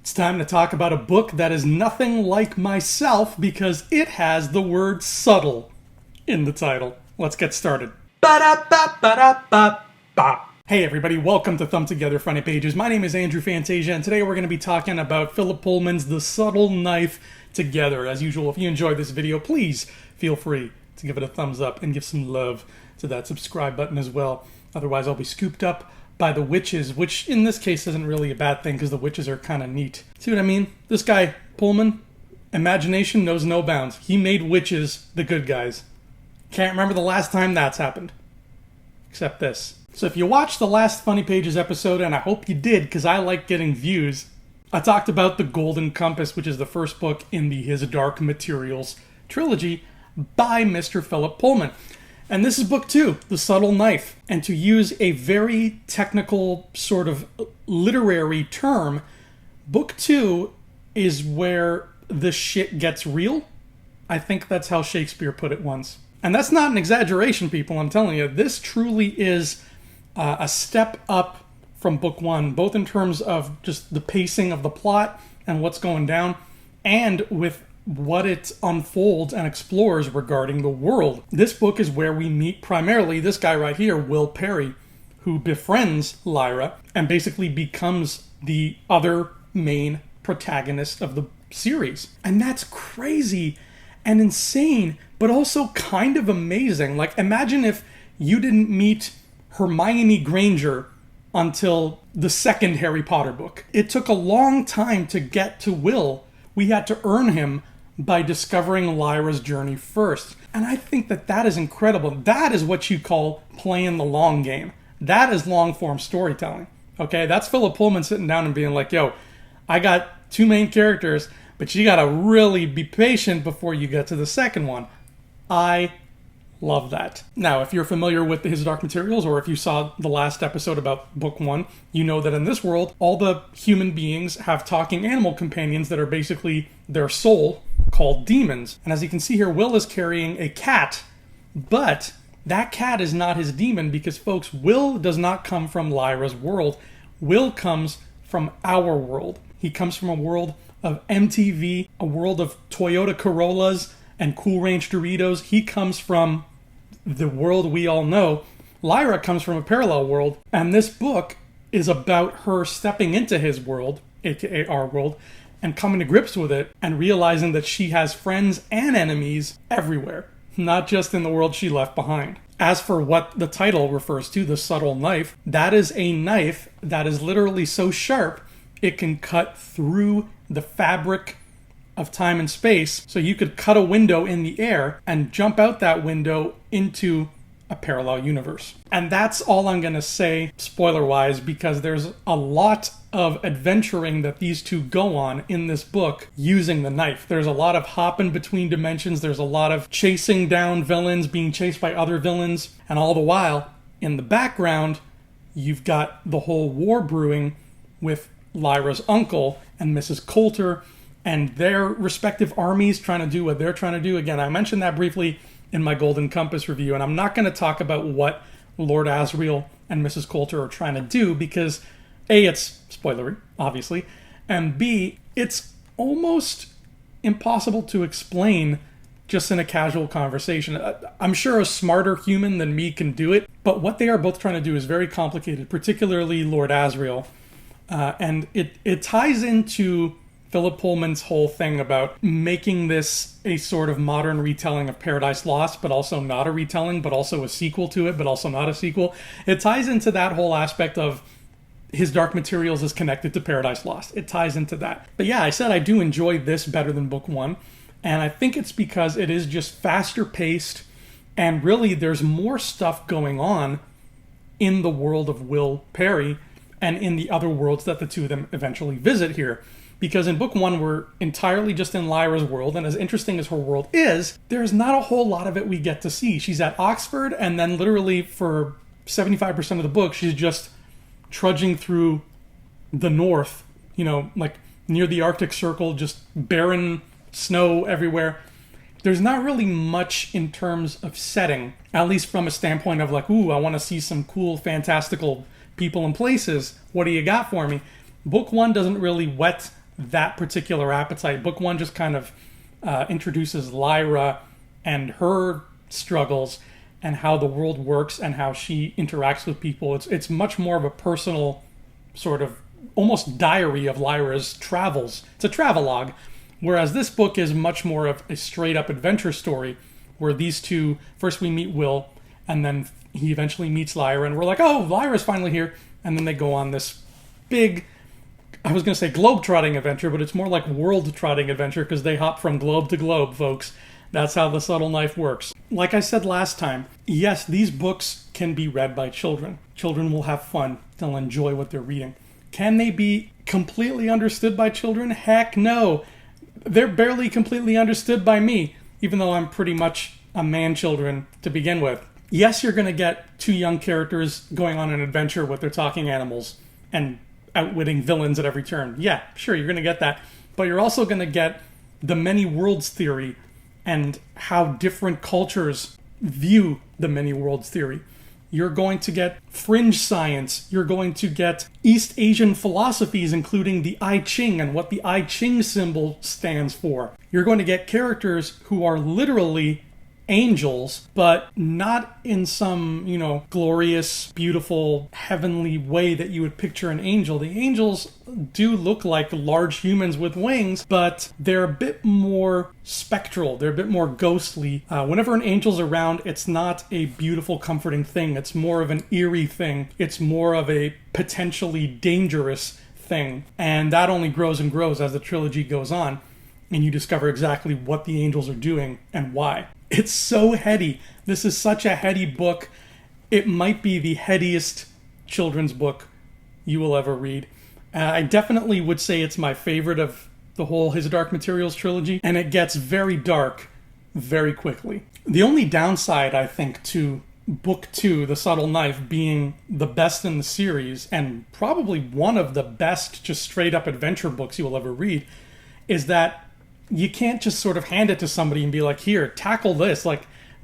It's time to talk about a book that is nothing like myself because it has the word subtle in the title. Let's get started. Ba-da-ba-ba-da-ba-ba. Hey everybody, welcome to Thumb Together Funny Pages. My name is Andrew Fantasia, and today we're going to be talking about Philip Pullman's The Subtle Knife Together. As usual, if you enjoyed this video, please feel free to give it a thumbs up and give some love to that subscribe button as well. Otherwise, I'll be scooped up by the witches, which in this case isn't really a bad thing because the witches are kind of neat. See what I mean? This guy, Pullman, imagination knows no bounds. He made witches the good guys. Can't remember the last time that's happened. Except this. So if you watched the last Funny Pages episode, and I hope you did because I like getting views, I talked about The Golden Compass, which is the first book in the His Dark Materials trilogy by Mr. Philip Pullman. And this is book 2, The Subtle Knife. And to use a very technical sort of literary term, book 2 is where the shit gets real. I think that's how Shakespeare put it once. And that's not an exaggeration, people. I'm telling you, this truly is a step up from book 1, both in terms of just the pacing of the plot and what's going down, and with what it unfolds and explores regarding the world. This book is where we meet primarily this guy right here, Will Perry, who befriends Lyra and basically becomes the other main protagonist of the series. And that's crazy and insane, but also kind of amazing. Like, imagine if you didn't meet Hermione Granger until the second Harry Potter book. It took a long time to get to Will. We had to earn him by discovering Lyra's journey first. And I think that that is incredible. That is what you call playing the long game. That is long-form storytelling. Okay, that's Philip Pullman sitting down and being like, yo, I got 2 main characters, but you gotta really be patient before you get to the second one. I love that. Now, if you're familiar with His Dark Materials, or if you saw the last episode about book 1, you know that in this world, all the human beings have talking animal companions that are basically their soul, called demons. And as you can see here, Will is carrying a cat, but that cat is not his demon because, folks, Will does not come from Lyra's world. Will comes from our world. He comes from a world of MTV, a world of Toyota Corollas and Cool Ranch Doritos. He comes from the world we all know. Lyra comes from a parallel world, and this book is about her stepping into his world, aka our world, and coming to grips with it and realizing that she has friends and enemies everywhere, not just in the world she left behind. As for what the title refers to, the subtle knife, that is a knife that is literally so sharp it can cut through the fabric of time and space. So you could cut a window in the air and jump out that window into a parallel universe. And that's all I'm going to say, spoiler-wise, because there's a lot of adventuring that these two go on in this book using the knife. There's a lot of hopping between dimensions. There's a lot of chasing down villains, being chased by other villains. And all the while, in the background, you've got the whole war brewing with Lyra's uncle and Mrs. Coulter and their respective armies trying to do what they're trying to do. Again, I mentioned that briefly in my Golden Compass review, and I'm not going to talk about what Lord Asriel and Mrs. Coulter are trying to do because A, it's spoilery, obviously, and B, it's almost impossible to explain just in a casual conversation. I'm sure a smarter human than me can do it, but what they are both trying to do is very complicated, particularly Lord Asriel, and it ties into Philip Pullman's whole thing about making this a sort of modern retelling of Paradise Lost, but also not a retelling, but also a sequel to it, but also not a sequel. It ties into that whole aspect of His Dark Materials is connected to Paradise Lost. It ties into that. But yeah, I said I do enjoy this better than book 1, and I think it's because it is just faster paced, and really there's more stuff going on in the world of Will Perry and in the other worlds that the two of them eventually visit here. Because in book 1, we're entirely just in Lyra's world, and as interesting as her world is, there's not a whole lot of it we get to see. She's at Oxford, and then literally for 75% of the book, she's just trudging through the north, like near the Arctic Circle, just barren snow everywhere. There's not really much in terms of setting, at least from a standpoint of like, ooh, I want to see some cool, fantastical people and places. What do you got for me? Book 1 doesn't really whet that particular appetite. Book 1 just kind of introduces Lyra and her struggles and how the world works and how she interacts with people. It's much more of a personal sort of almost diary of Lyra's travels. It's a travelogue, whereas this book is much more of a straight up adventure story where these two, first we meet Will and then he eventually meets Lyra and we're like, oh, Lyra's finally here. And then they go on this big, I was going to say globe-trotting adventure, but it's more like world-trotting adventure because they hop from globe to globe, folks. That's how the subtle knife works. Like I said last time, yes, these books can be read by children. Children will have fun. They'll enjoy what they're reading. Can they be completely understood by children? Heck no. They're barely completely understood by me, even though I'm pretty much a man-children to begin with. Yes, you're going to get two young characters going on an adventure with their talking animals and outwitting villains at every turn. Yeah, sure, you're going to get that. But you're also going to get the many worlds theory and how different cultures view the many worlds theory. You're going to get fringe science. You're going to get East Asian philosophies, including the I Ching and what the I Ching symbol stands for. You're going to get characters who are literally angels, but not in some, glorious, beautiful, heavenly way that you would picture an angel. The angels do look like large humans with wings, but they're a bit more spectral. They're a bit more ghostly. Whenever an angel's around, it's not a beautiful, comforting thing. It's more of an eerie thing. It's more of a potentially dangerous thing. And that only grows and grows as the trilogy goes on, and you discover exactly what the angels are doing and why. It's so heady. This is such a heady book. It might be the headiest children's book you will ever read. I definitely would say it's my favorite of the whole His Dark Materials trilogy, and it gets very dark very quickly. The only downside, I think, to Book 2, The Subtle Knife, being the best in the series, and probably one of the best just straight-up adventure books you will ever read, is that you can't just sort of hand it to somebody and be like, here, tackle this,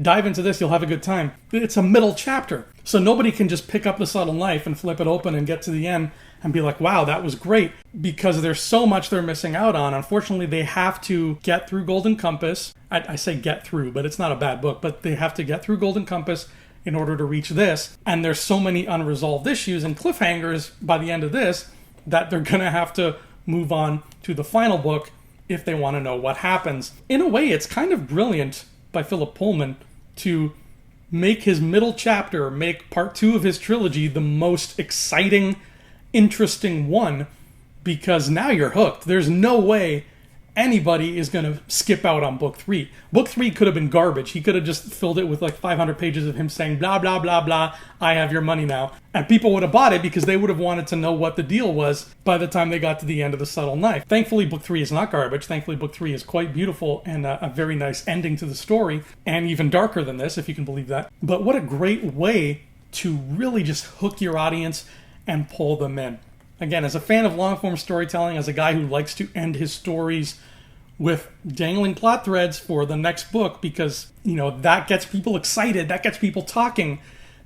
dive into this, you'll have a good time. It's a middle chapter. So nobody can just pick up The Subtle Knife and flip it open and get to the end and be like, wow, that was great, because there's so much they're missing out on. Unfortunately, they have to get through Golden Compass. I say get through, but it's not a bad book, but they have to get through Golden Compass in order to reach this. And there's so many unresolved issues and cliffhangers by the end of this that they're going to have to move on to the final book if they want to know what happens. In a way, it's kind of brilliant by Philip Pullman to make his middle chapter, make part 2 of his trilogy the most exciting, interesting one, because now you're hooked. There's no way anybody is going to skip out on book 3. Book 3 could have been garbage. He could have just filled it with 500 pages of him saying, blah, blah, blah, blah, I have your money now. And people would have bought it because they would have wanted to know what the deal was by the time they got to the end of The Subtle Knife. Thankfully, book 3 is not garbage. Thankfully, book 3 is quite beautiful and a very nice ending to the story, and even darker than this, if you can believe that. But what a great way to really just hook your audience and pull them in. Again, as a fan of long-form storytelling, as a guy who likes to end his stories with dangling plot threads for the next book, because, that gets people excited, that gets people talking.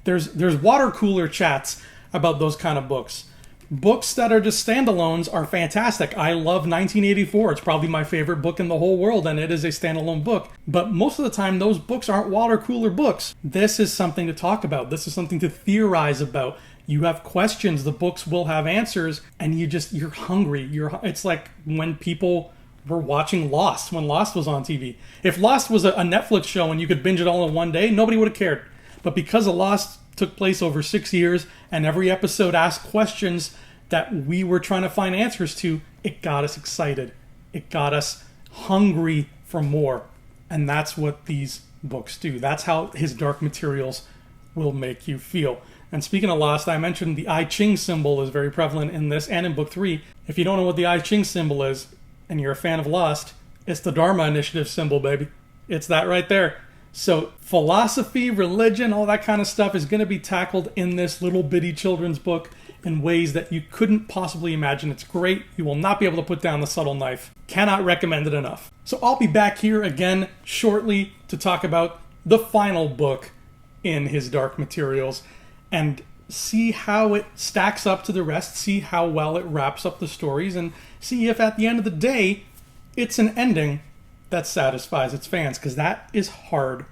There's water cooler chats about those kind of books. Books that are just standalones are fantastic. I love 1984. It's probably my favorite book in the whole world, and it is a standalone book. But most of the time, those books aren't water cooler books. This is something to talk about. This is something to theorize about. You have questions, the books will have answers, and you're hungry. It's like when people were watching Lost, when Lost was on TV. If Lost was a Netflix show and you could binge it all in one day, nobody would have cared. But because Lost took place over 6 years and every episode asked questions that we were trying to find answers to, it got us excited. It got us hungry for more. And that's what these books do. That's how His Dark Materials will make you feel. And speaking of Lost, I mentioned the I Ching symbol is very prevalent in this and in book 3. If you don't know what the I Ching symbol is, and you're a fan of Lost, it's the Dharma Initiative symbol, baby. It's that right there. So philosophy, religion, all that kind of stuff is going to be tackled in this little bitty children's book in ways that you couldn't possibly imagine. It's great. You will not be able to put down The Subtle Knife. Cannot recommend it enough. So I'll be back here again shortly to talk about the final book in His Dark Materials. And see how it stacks up to the rest, see how well it wraps up the stories, and see if at the end of the day it's an ending that satisfies its fans, because that is hard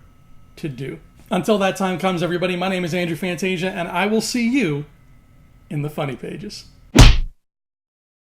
to do. Until that time comes, everybody, my name is Andrew Fantasia, and I will see you in the funny pages.